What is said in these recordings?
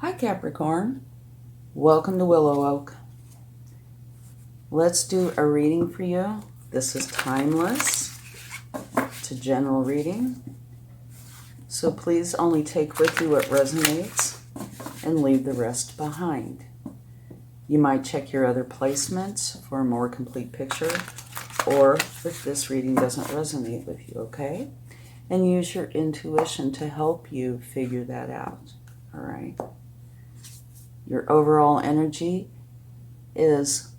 Hi Capricorn, welcome to WillowOAK. Let's do a reading for you. This is timeless. It's a general reading. So please only take with you what resonates and leave the rest behind. You might check your other placements for a more complete picture, or if this reading doesn't resonate with you, okay? And use your intuition to help you figure that out, all right? Your overall energy is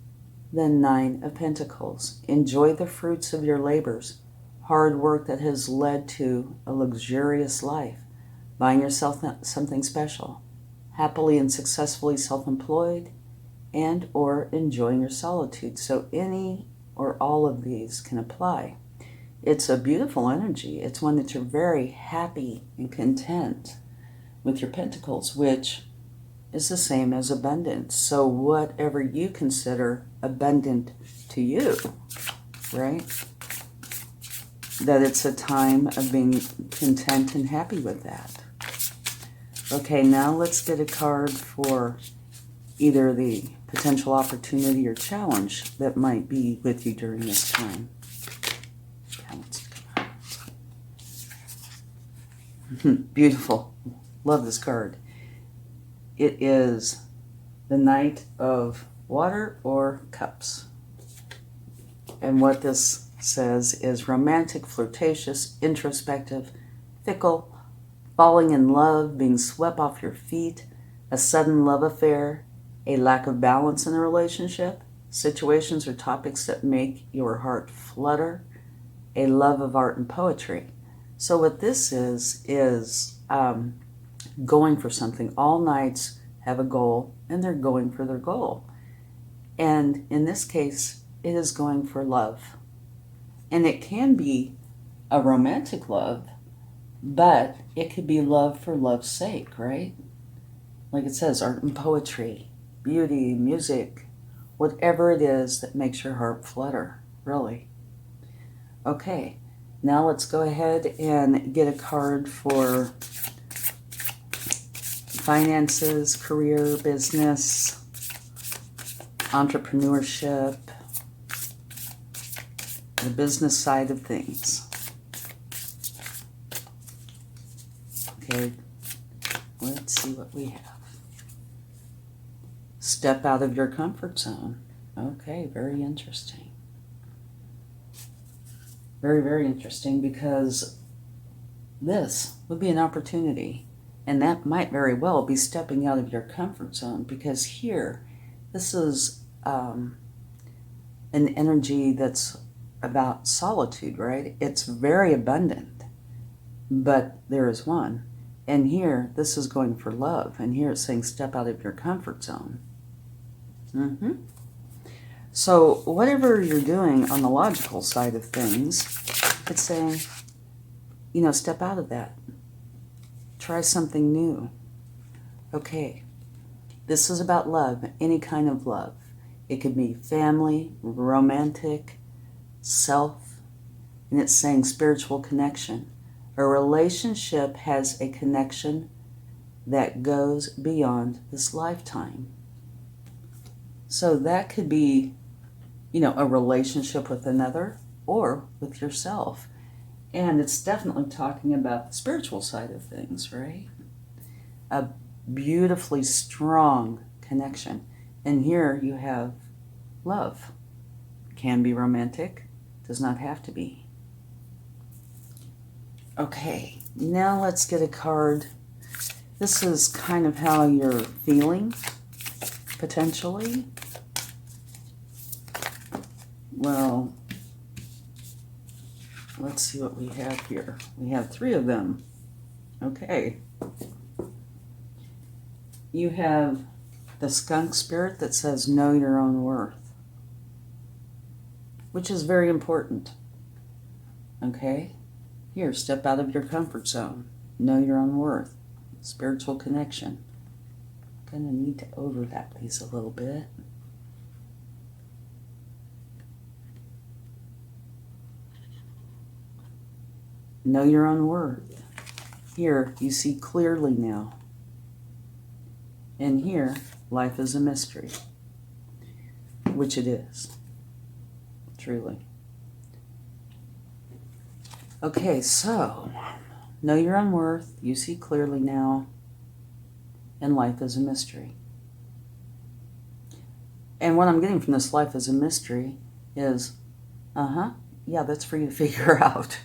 the Nine of Pentacles. Enjoy the fruits of your labors, hard work that has led to a luxurious life, buying yourself something special, happily and successfully self-employed, and or enjoying your solitude. So any or all of these can apply. It's a beautiful energy. It's one that you're very happy and content with your pentacles, which is the same as abundance. So whatever you consider abundant to you, right? That it's a time of being content and happy with that. Okay, now let's get a card for either the potential opportunity or challenge that might be with you during this time. Beautiful. Love this card. It is the Knight of Water or Cups. And what this says is romantic, flirtatious, introspective, fickle, falling in love, being swept off your feet, a sudden love affair, a lack of balance in a relationship, situations or topics that make your heart flutter, a love of art and poetry. So what this is going for something. All knights have a goal, and they're going for their goal. And in this case, it is going for love. And it can be a romantic love, but it could be love for love's sake, right? Like it says, art and poetry, beauty, music, whatever it is that makes your heart flutter, really. Okay, now let's go ahead and get a card for finances, career, business, entrepreneurship, the business side of things. Okay, let's see what we have. Step out of your comfort zone. Okay, very interesting. Very, very interesting, because this would be an opportunity. And that might very well be stepping out of your comfort zone, because here, this is an energy that's about solitude, right? It's very abundant, but there is one. And here, this is going for love. And here it's saying step out of your comfort zone. So whatever you're doing on the logical side of things, it's saying, step out of that. Try something new. Okay, this is about love, any kind of love. It could be family, romantic, self, and it's saying spiritual connection. A relationship has a connection that goes beyond this lifetime. So that could be, a relationship with another or with yourself. And it's definitely talking about the spiritual side of things, right? A beautifully strong connection. And here you have love. Can be romantic, does not have to be. Okay, now let's get a card. This is kind of how you're feeling, potentially. Well, let's see what we have here. We have 3 of them. Okay. You have the skunk spirit that says know your own worth, which is very important. Okay? Here, step out of your comfort zone. Know your own worth. Spiritual connection. Gonna need to overlap these a little bit. Know your own worth. Here, you see clearly now. And here, life is a mystery, which it is, truly. Okay, so, know your own worth, you see clearly now, and life is a mystery. And what I'm getting from this life is a mystery is, yeah, that's for you to figure out,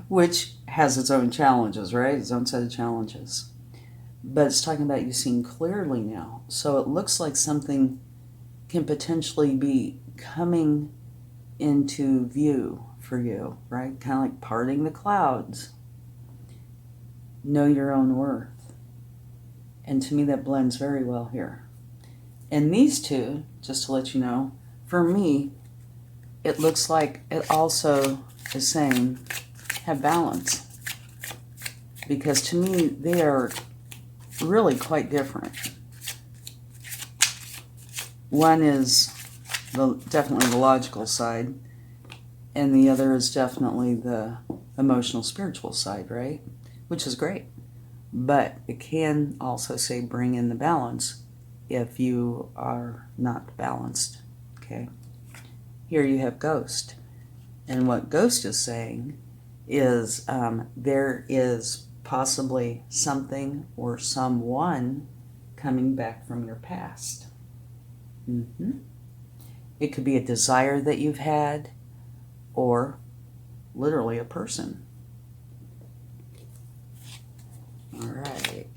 which has its own challenges, right? Its own set of challenges. But it's talking about you seeing clearly now. So it looks like something can potentially be coming into view for you, right? Kind of like parting the clouds. Know your own worth. And to me, that blends very well here. And these two, just to let you know, for me, it looks like it also is saying have balance. Because to me, they are really quite different. One is definitely the logical side, and the other is definitely the emotional, spiritual side, right? Which is great. But it can also say bring in the balance if you are not balanced, okay? Here you have ghost. And what ghost is saying is there is possibly something or someone coming back from your past. It could be a desire that you've had, or literally a person. All right.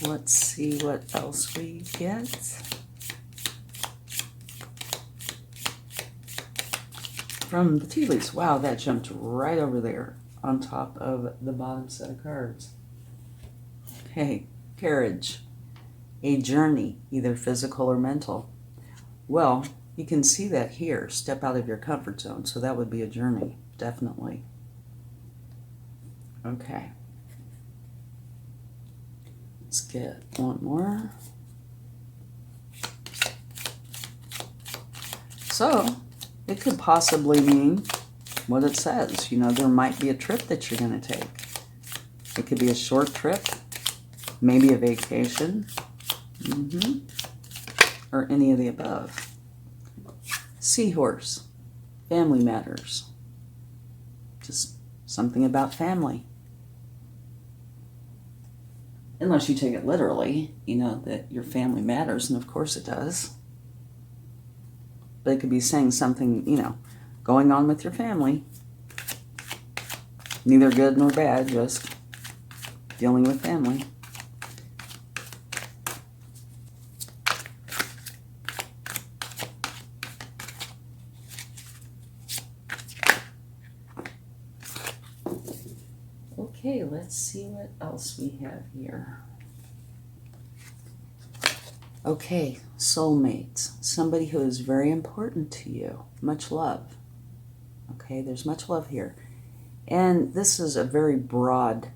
Let's see what else we get. From the tea leaves. Wow, that jumped right over there on top of the bottom set of cards. Okay, carriage. A journey, either physical or mental. Well, you can see that here. Step out of your comfort zone. So that would be a journey, definitely. Okay. Let's get one more. So, it could possibly mean what it says. You know, there might be a trip that you're going to take. It could be a short trip, maybe a vacation, or any of the above. Seahorse, family matters. Just something about family. Unless you take it literally, you know, that your family matters, and of course it does. But it could be saying something, you know, going on with your family. Neither good nor bad, just dealing with family. Okay, let's see what else we have here. Okay, soulmates. Somebody who is very important to you. Much love. Okay, there's much love here. And this is a very broad,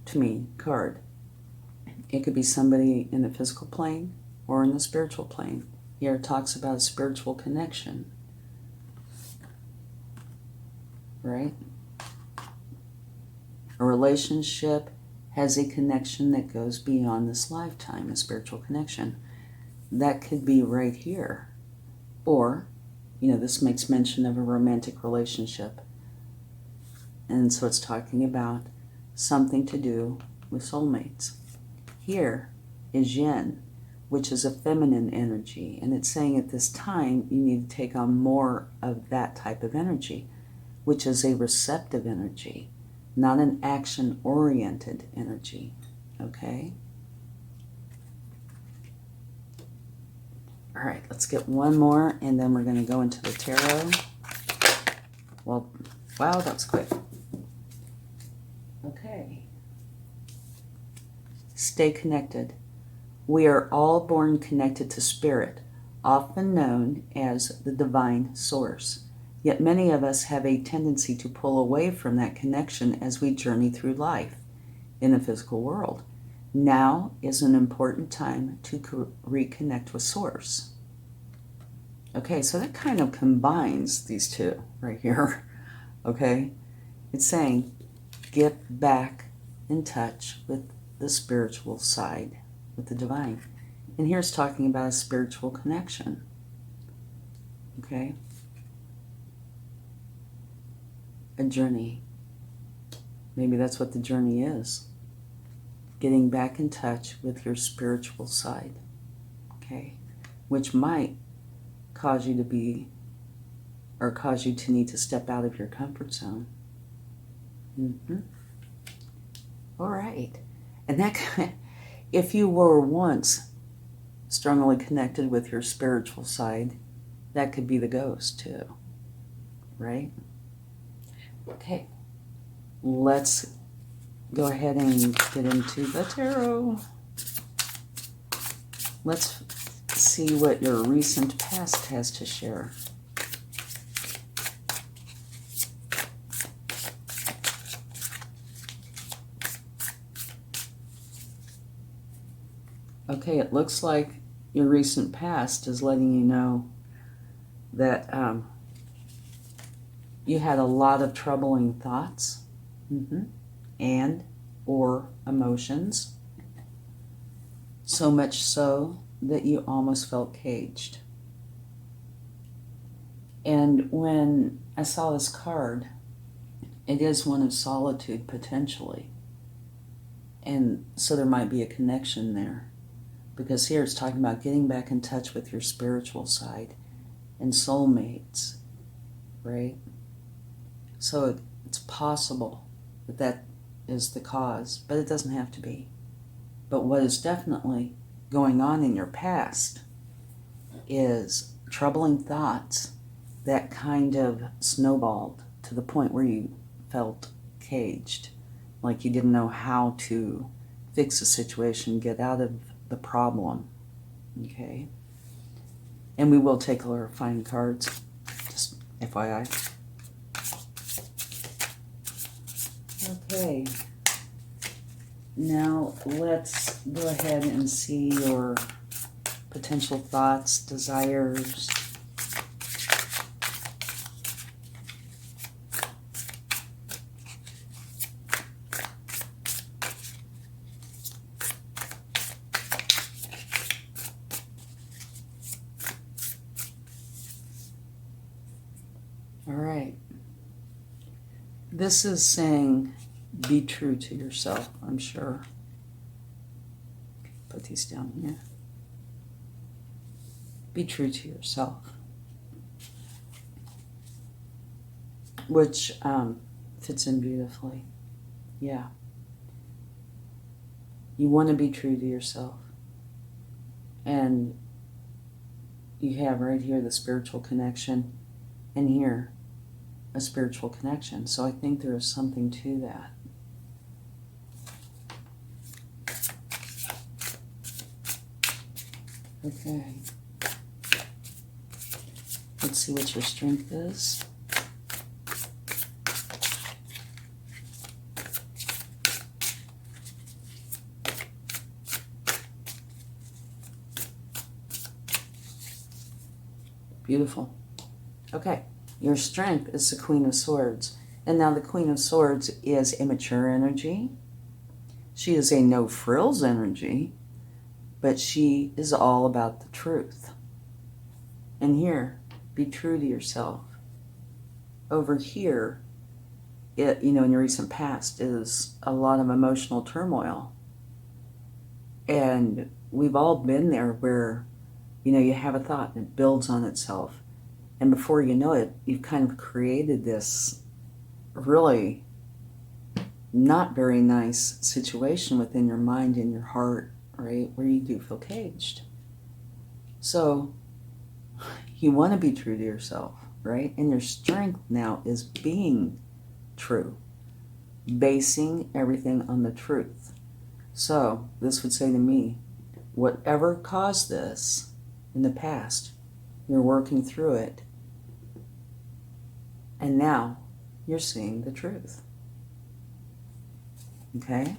to me, card. It could be somebody in the physical plane or in the spiritual plane. Here it talks about a spiritual connection. Right? A relationship has a connection that goes beyond this lifetime, a spiritual connection. That could be right here. Or, you know, this makes mention of a romantic relationship. And so it's talking about something to do with soulmates. Here is yin, which is a feminine energy. And it's saying at this time you need to take on more of that type of energy, which is a receptive energy. Not an action-oriented energy, okay? All right, let's get one more, and then we're going to go into the tarot. Well, wow, that was quick. Okay. Stay connected. We are all born connected to spirit, often known as the divine source. Yet many of us have a tendency to pull away from that connection as we journey through life in the physical world. Now is an important time to reconnect with Source. Okay, so that kind of combines these two right here. Okay, it's saying get back in touch with the spiritual side with the divine. And here's talking about a spiritual connection. Okay? A journey. Maybe that's what the journey is. Getting back in touch with your spiritual side. Okay? Which might cause you to be, or cause you to need to step out of your comfort zone. All right. And that, if you were once strongly connected with your spiritual side, that could be the ghost too, right? Okay, let's go ahead and get into the tarot. Let's see what your recent past has to share. Okay, it looks like your recent past is letting you know that you had a lot of troubling thoughts and or emotions, so much so that you almost felt caged. And when I saw this card, it is one of solitude potentially. And so there might be a connection there. Because here it's talking about getting back in touch with your spiritual side and soulmates, right? So it's possible that that is the cause, but it doesn't have to be. But what is definitely going on in your past is troubling thoughts that kind of snowballed to the point where you felt caged, like you didn't know how to fix a situation, get out of the problem. Okay? And we will take clarifying cards, just FYI. Okay. Now let's go ahead and see your potential thoughts, desires. All right. This is saying be true to yourself, I'm sure. Put these down here. Be true to yourself. Which fits in beautifully. Yeah. You want to be true to yourself. And you have right here the spiritual connection, and here a spiritual connection. So I think there is something to that. Okay. Let's see what your strength is. Beautiful. Okay. Your strength is the Queen of Swords. And now the Queen of Swords is a mature energy. She is a no frills energy, but she is all about the truth. And here, be true to yourself. Over here, in your recent past is a lot of emotional turmoil. And we've all been there where, you have a thought and it builds on itself. And before you know it, you've kind of created this really not very nice situation within your mind and your heart, right? Where you do feel caged. So you want to be true to yourself, right? And your strength now is being true, basing everything on the truth. So this would say to me, whatever caused this in the past, you're working through it. And now you're seeing the truth. Okay?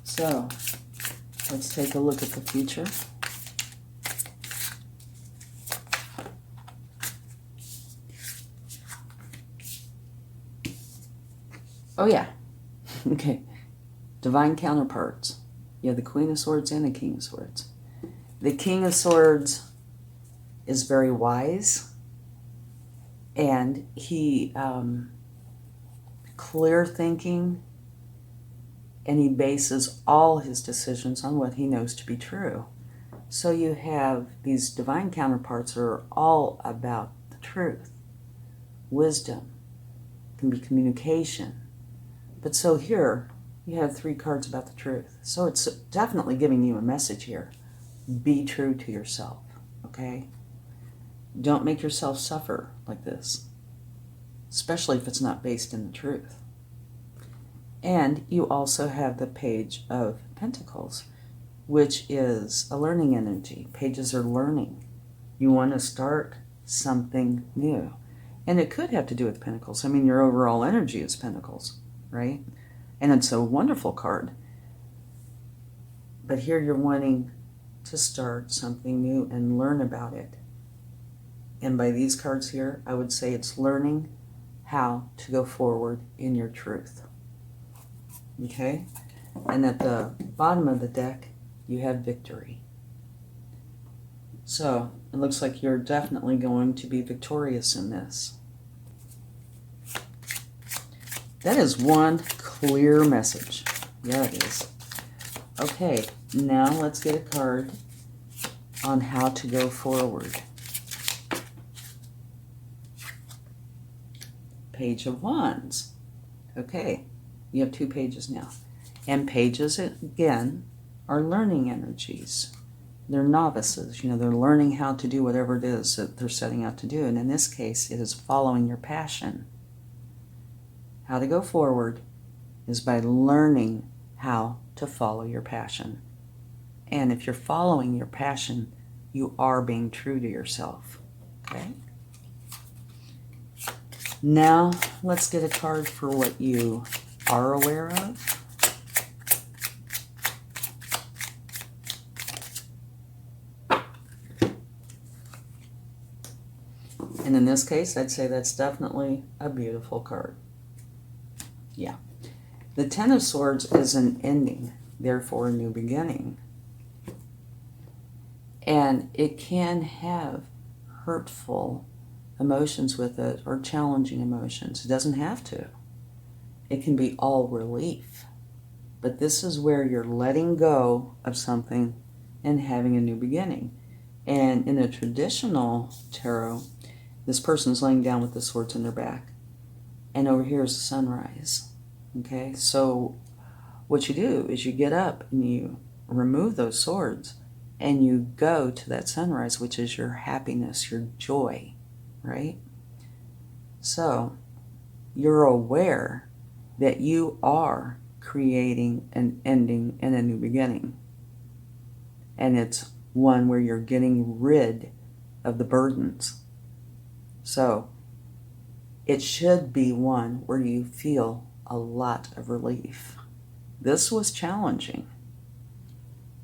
So let's take a look at the future. Oh yeah. Okay. divine counterparts. You have the Queen of Swords and the King of Swords. The King of Swords is very wise, and he clear thinking, and he bases all his decisions on what he knows to be true. So you have these divine counterparts that are all about the truth, wisdom, can be communication. But so here you have 3 cards about the truth. So it's definitely giving you a message here. Be true to yourself, okay? Don't make yourself suffer like this, especially if it's not based in the truth. And you also have the Page of Pentacles, which is a learning energy. Pages are learning. You want to start something new. And it could have to do with Pentacles. I mean, your overall energy is Pentacles, right? And it's a wonderful card. But here you're wanting to start something new and learn about it. And by these cards here, I would say it's learning how to go forward in your truth. Okay? And at the bottom of the deck, you have victory. So it looks like you're definitely going to be victorious in this. That is one clear message. Yeah, it is. Okay, now let's get a card on how to go forward. Page of Wands. Okay, you have 2 pages now. And pages, again, are learning energies. They're novices. You know, they're learning how to do whatever it is that they're setting out to do. And in this case, it is following your passion. How to go forward is by learning how to follow your passion. And if you're following your passion, you are being true to yourself. Okay? Now, let's get a card for what you are aware of. And in this case, I'd say that's definitely a beautiful card. Yeah. The Ten of Swords is an ending, therefore a new beginning. And it can have hurtful emotions with it or challenging emotions. It doesn't have to. It can be all relief. But this is where you're letting go of something and having a new beginning. And in the traditional tarot, this person's laying down with the swords in their back. And over here is the sunrise. Okay, so what you do is you get up and you remove those swords and you go to that sunrise, which is your happiness, your joy, right? So you're aware that you are creating an ending and a new beginning. And it's one where you're getting rid of the burdens. So it should be one where you feel a lot of relief. This was challenging,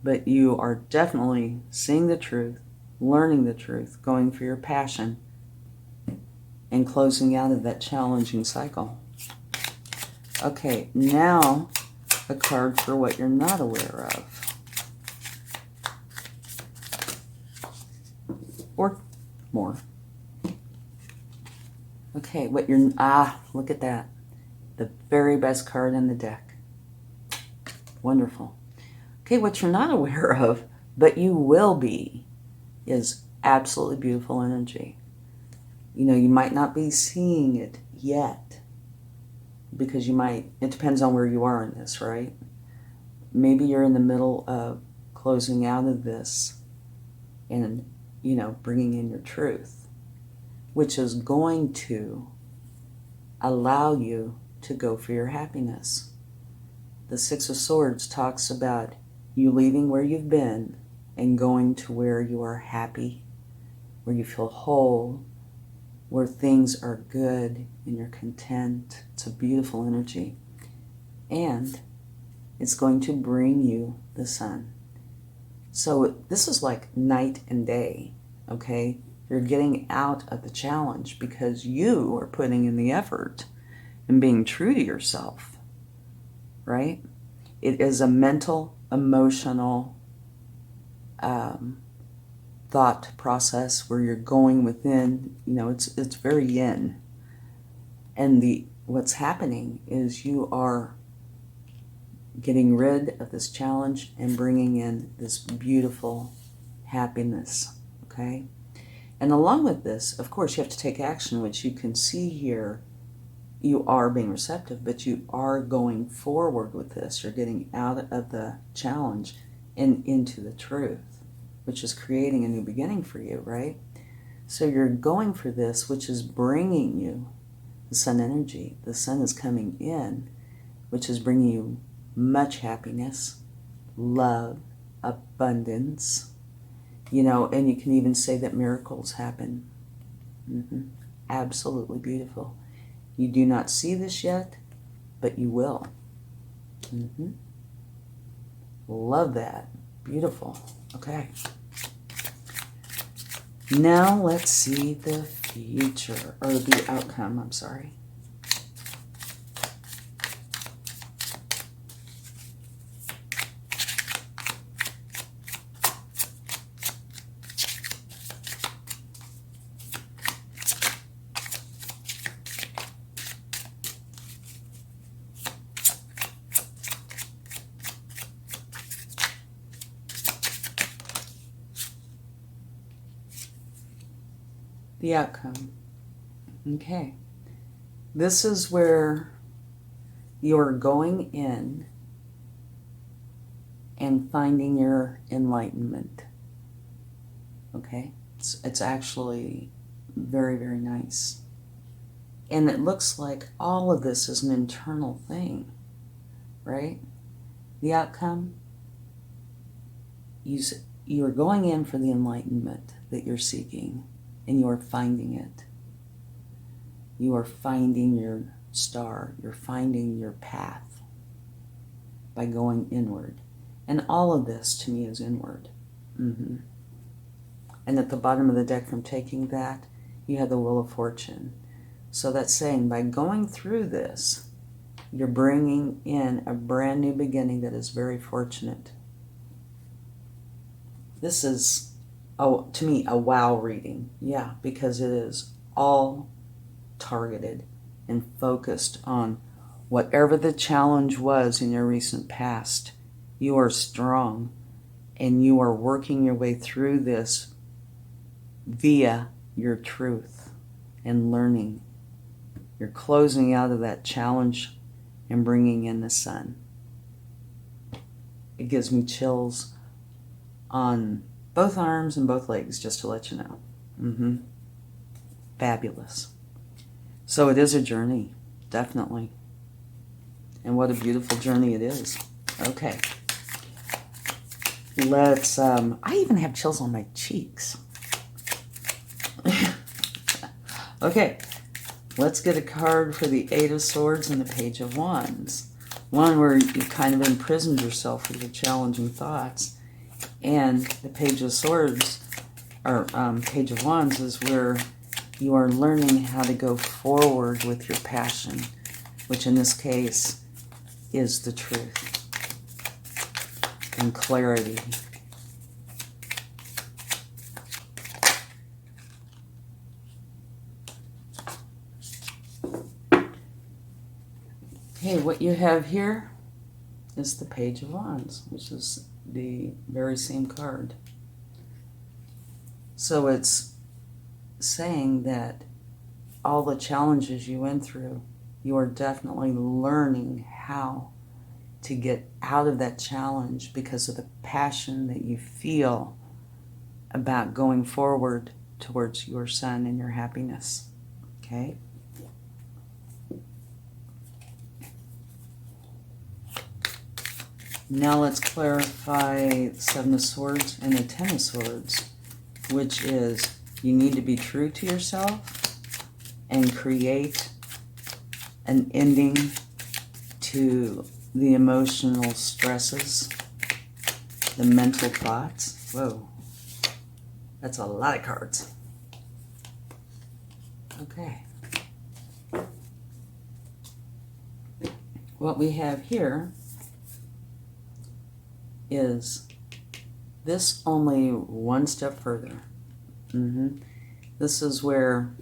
but you are definitely seeing the truth, learning the truth, going for your passion, and closing out of that challenging cycle. Okay, now a card for what you're not aware of. Or more. Okay, what you're, look at that. The very best card in the deck. Wonderful. Okay, what you're not aware of, but you will be, is absolutely beautiful energy. You know, you might not be seeing it yet, because you might, it depends on where you are in this, right? Maybe you're in the middle of closing out of this and, you know, bringing in your truth, which is going to allow you to go for your happiness. The Six of Swords talks about you leaving where you've been and going to where you are happy, where you feel whole, where things are good and you're content. It's a beautiful energy. And it's going to bring you the sun. So this is like night and day, okay? You're getting out of the challenge because you are putting in the effort and being true to yourself, right? it is a mental, emotional thought process where you're going within, you know, it's very yin. And what's happening is you are getting rid of this challenge and bringing in this beautiful happiness, okay? And along with this, of course, you have to take action, which you can see here. You are being receptive, but you are going forward with this. You're getting out of the challenge and into the truth, which is creating a new beginning for you, right? So you're going for this, which is bringing you the sun energy. The sun is coming in, which is bringing you much happiness, love, abundance, you know, and you can even say that miracles happen. Absolutely beautiful. You do not see this yet, but you will. Love that. Beautiful. Okay. Now let's see the future, or the outcome, I'm sorry. The outcome. Okay. This is where you're going in and finding your enlightenment. Okay? It's actually very, very nice. And it looks like all of this is an internal thing, right? The outcome, you're going in for the enlightenment that you're seeking. And you are finding it. You are finding your star. You're finding your path by going inward. And all of this, to me, is inward. And at the bottom of the deck from taking that, you have the Wheel of Fortune. So that's saying by going through this, you're bringing in a brand new beginning that is very fortunate. This is, to me, a wow reading. Yeah, because it is all targeted and focused on whatever the challenge was in your recent past. You are strong and you are working your way through this via your truth and learning. You're closing out of that challenge and bringing in the sun. It gives me chills on both arms and both legs, just to let you know. Fabulous. So it is a journey, definitely. And what a beautiful journey it is. Okay. Let's, I even have chills on my cheeks. Okay. Let's get a card for the Eight of Swords and the Page of Wands. One where you kind of imprisoned yourself with your challenging thoughts. And the Page of Swords, or Page of Wands, is where you are learning how to go forward with your passion, which in this case is the truth and clarity. Okay, what you have here is the Page of Wands, which is the very same card. So it's saying that all the challenges you went through, you are definitely learning how to get out of that challenge because of the passion that you feel about going forward towards your sun and your happiness. Okay? Now let's clarify the Seven of Swords and the Ten of Swords, which is you need to be true to yourself and create an ending to the emotional stresses, the mental thoughts. Whoa, that's a lot of cards. Okay. What we have here is this only one step further. This is where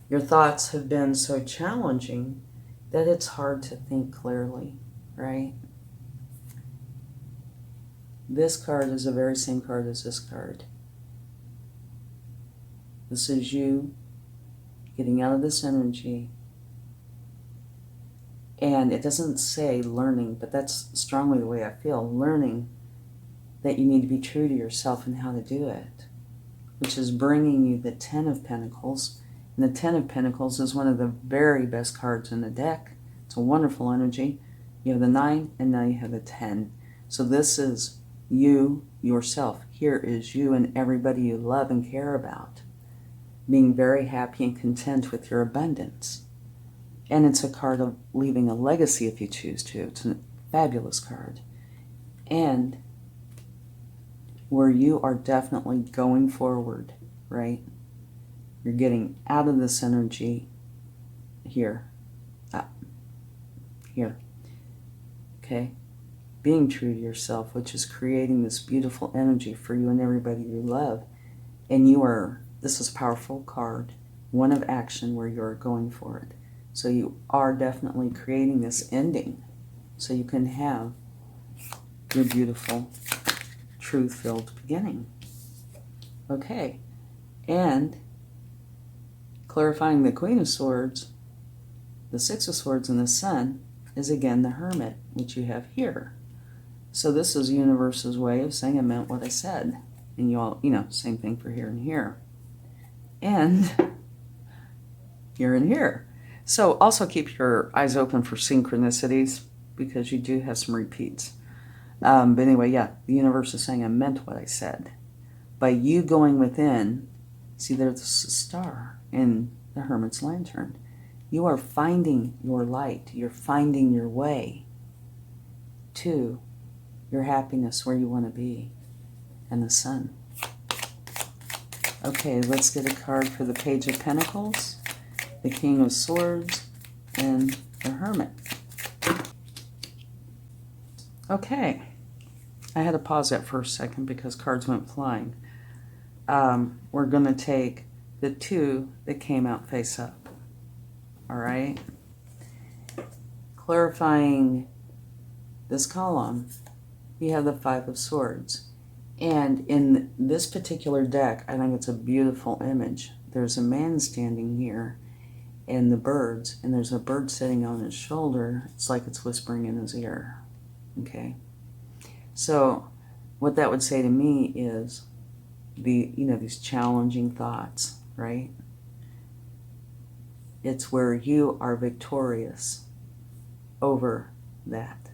your thoughts have been so challenging that it's hard to think clearly, right? This card is the very same card as this card. This is you getting out of this energy. And it doesn't say learning, but that's strongly the way I feel. Learning that you need to be true to yourself and how to do it, which is bringing you the Ten of Pentacles. And the Ten of Pentacles is one of the very best cards in the deck. It's a wonderful energy. You have the 9, and now you have the 10. So this is you, yourself. Here is you and everybody you love and care about, being very happy and content with your abundance. And it's a card of leaving a legacy if you choose to. It's a fabulous card. And where you are definitely going forward, right? You're getting out of this energy here, up, here, okay? Being true to yourself, which is creating this beautiful energy for you and everybody you love. And you are, this is a powerful card, one of action where you're going for it. So you are definitely creating this ending so you can have your beautiful, truth-filled beginning. Okay, and clarifying the Queen of Swords, the Six of Swords, and the Sun is again the Hermit, which you have here. So this is the universe's way of saying I meant what I said. And you all, same thing for here and here. And here and here. So also keep your eyes open for synchronicities because you do have some repeats. But anyway, yeah, the universe is saying I meant what I said. By you going within, see there's a star in the Hermit's Lantern. You are finding your light. You're finding your way to your happiness where you want to be. And the Sun. Okay, let's get a card for the Page of Pentacles, the King of Swords, and the Hermit. Okay, I had to pause that for a second because cards went flying. We're going to take the two that came out face up. All right? Clarifying this column, you have the Five of Swords. And in this particular deck, I think it's a beautiful image. There's a man standing here and the birds, and there's a bird sitting on his shoulder. It's like it's whispering in his ear. Okay? So what that would say to me is these challenging thoughts, right? It's where you are victorious over that,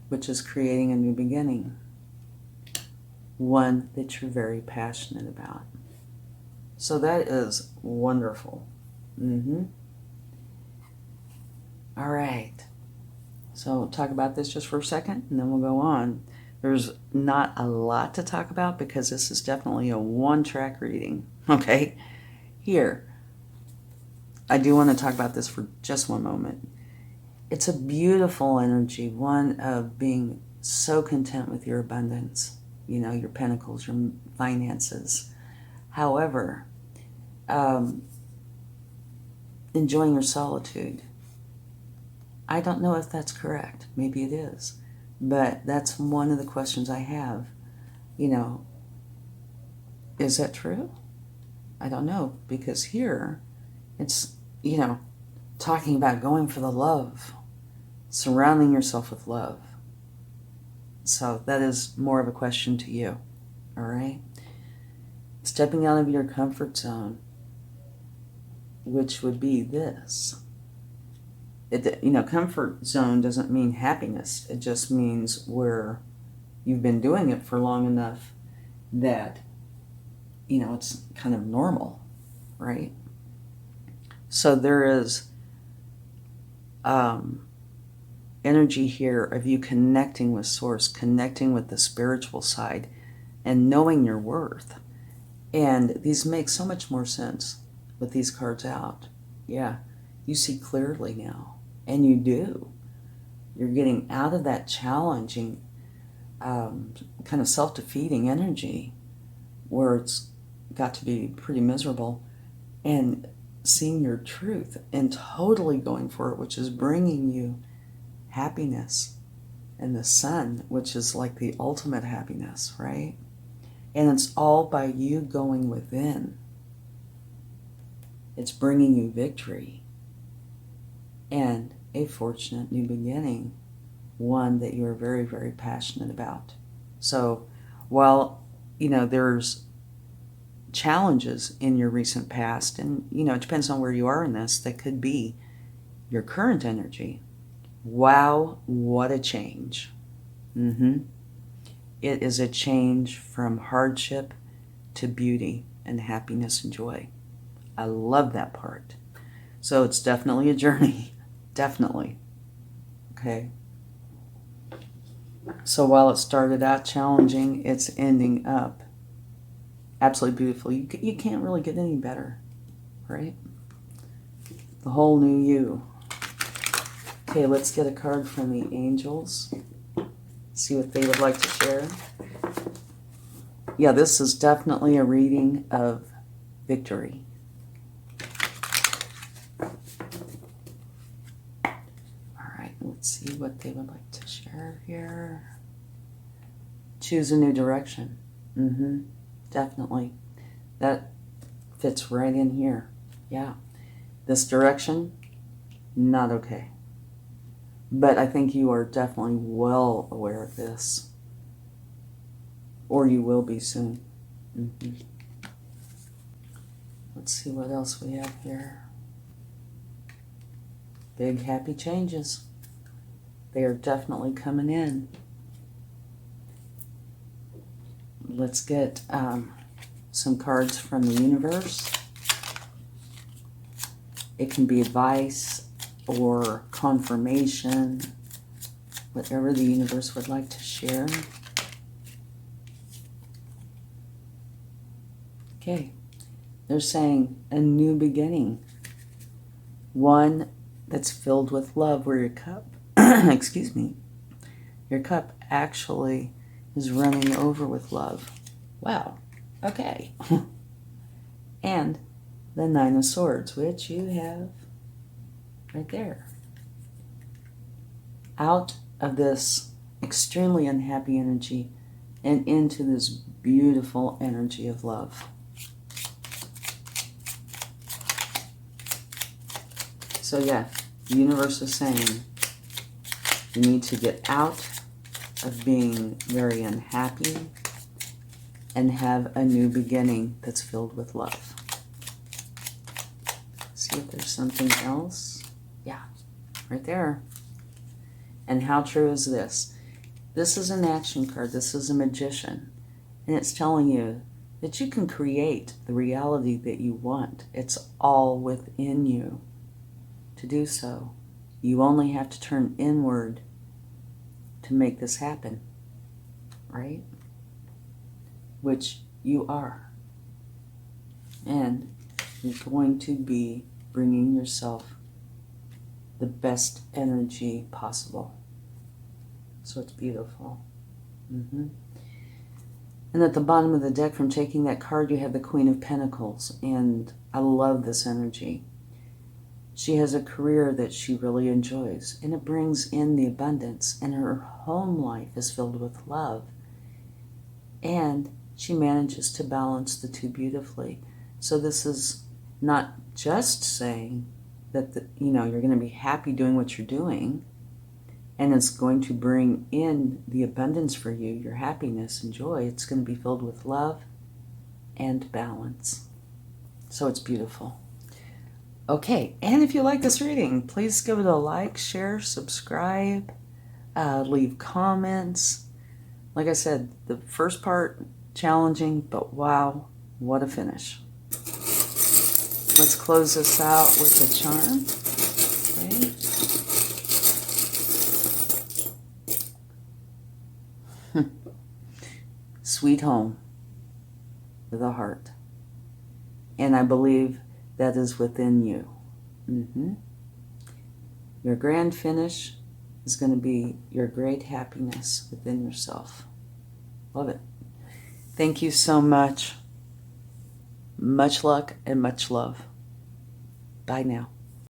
which is creating a new beginning, one that you're very passionate about. So that is wonderful. All right. So talk about this just for a second, and then we'll go on. There's not a lot to talk about because this is definitely a one-track reading, okay? Here, I do want to talk about this for just one moment. It's a beautiful energy, one of being so content with your abundance, your pentacles, your finances. However, enjoying your solitude. I don't know if that's correct. Maybe it is. But that's one of the questions I have. Is that true? I don't know. Because here, it's, talking about going for the love, surrounding yourself with love. So that is more of a question to you. All right? Stepping out of your comfort zone, which would be this. Comfort zone doesn't mean happiness. It just means where you've been doing it for long enough that, it's kind of normal, right? So there is energy here of you connecting with Source, connecting with the spiritual side, and knowing your worth. And these make so much more sense with these cards out. Yeah, you see clearly now. And you do. You're getting out of that challenging, kind of self-defeating energy where it's got to be pretty miserable, and seeing your truth and totally going for it, which is bringing you happiness and the sun, which is like the ultimate happiness, right? And it's all by you going within. It's bringing you victory and a fortunate new beginning, one that you're very, very passionate about. So while, there's challenges in your recent past, and, it depends on where you are in this, that could be your current energy. Wow, what a change. It is a change from hardship to beauty and happiness and joy. I love that part. So it's definitely a journey. Definitely. Okay. So while it started out challenging, it's ending up absolutely beautiful. You can't really get any better, right? The whole new you. Okay, let's get a card from the angels. See what they would like to share. Yeah, this is definitely a reading of victory. Let's see what they would like to share here. Choose a new direction. Definitely. That fits right in here. Yeah. This direction, not okay. But I think you are definitely well aware of this. Or you will be soon. Let's see what else we have here. Big happy changes. They are definitely coming in. Let's get some cards from the universe. It can be advice or confirmation, whatever the universe would like to share. Okay, they're saying a new beginning. One that's filled with love, where your cup excuse me, your cup actually is running over with love. Wow, okay. And the Nine of Swords, which you have right there. Out of this extremely unhappy energy and into this beautiful energy of love. So yeah, the universe is saying, you need to get out of being very unhappy and have a new beginning that's filled with love. See if there's something else. Yeah, right there. And how true is this? This is an action card. This is a magician. And it's telling you that you can create the reality that you want. It's all within you to do so. You only have to turn inward to make this happen, right? Which you are. And you're going to be bringing yourself the best energy possible. So it's beautiful. And at the bottom of the deck, from taking that card, you have the Queen of Pentacles. And I love this energy. She has a career that she really enjoys, and it brings in the abundance, and her home life is filled with love. And she manages to balance the two beautifully. So this is not just saying that you're going to be happy doing what you're doing, and it's going to bring in the abundance for you, your happiness and joy. It's going to be filled with love and balance. So it's beautiful. Okay, and if you like this reading, please give it a like, share, subscribe, leave comments. Like I said, the first part, challenging, but wow, what a finish. Let's close this out with a charm. Okay. Sweet home with a heart. And I believe that is within you. Your grand finish is going to be your great happiness within yourself. Love it. Thank you so much. Much luck and much love. Bye now.